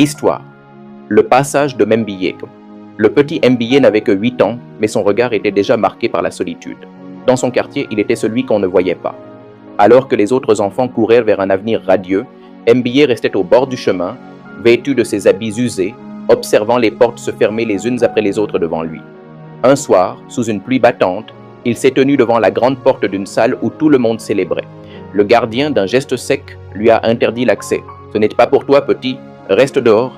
Histoire. Le passage de Mbiyé. Le petit Mbiyé n'avait que 8 ans, mais son regard était déjà marqué par la solitude. Dans son quartier, il était celui qu'on ne voyait pas. Alors que les autres enfants couraient vers un avenir radieux, Mbiyé restait au bord du chemin, vêtu de ses habits usés, observant les portes se fermer les unes après les autres devant lui. Un soir, sous une pluie battante, il s'est tenu devant la grande porte d'une salle où tout le monde célébrait. Le gardien, d'un geste sec, lui a interdit l'accès. « Ce n'est pas pour toi, petit, reste dehors. »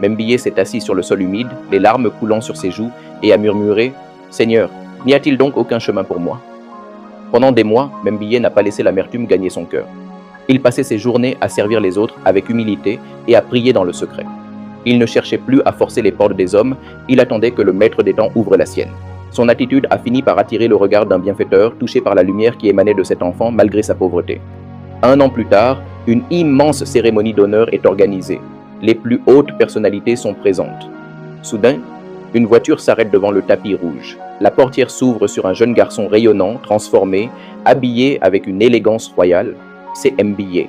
Mbiyé s'est assis sur le sol humide, les larmes coulant sur ses joues, et a murmuré « Seigneur, n'y a-t-il donc aucun chemin pour moi ?» Pendant des mois, Mbiyé n'a pas laissé l'amertume gagner son cœur. Il passait ses journées à servir les autres avec humilité et à prier dans le secret. Il ne cherchait plus à forcer les portes des hommes, il attendait que le maître des temps ouvre la sienne. Son attitude a fini par attirer le regard d'un bienfaiteur touché par la lumière qui émanait de cet enfant malgré sa pauvreté. 1 an plus tard, une immense cérémonie d'honneur est organisée. Les plus hautes personnalités sont présentes. Soudain, une voiture s'arrête devant le tapis rouge. La portière s'ouvre sur un jeune garçon rayonnant, transformé, habillé avec une élégance royale. C'est Mbiyé.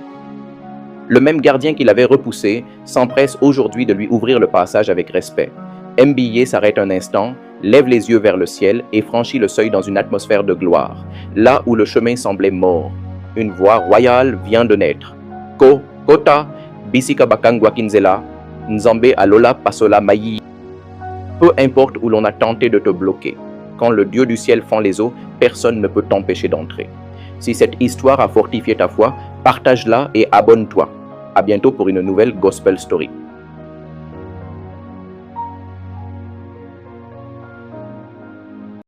Le même gardien qui l'avait repoussé s'empresse aujourd'hui de lui ouvrir le passage avec respect. Mbiyé s'arrête un instant, lève les yeux vers le ciel et franchit le seuil dans une atmosphère de gloire, là où le chemin semblait mort. Une voix royale vient de naître. Ko, Kota, Bisika Bakangwa Kinzela, Nzambe Alola Pasola Mayi. Peu importe où l'on a tenté de te bloquer, quand le Dieu du ciel fend les eaux, personne ne peut t'empêcher d'entrer. Si cette histoire a fortifié ta foi, partage-la et abonne-toi. À bientôt pour une nouvelle Gospel Story.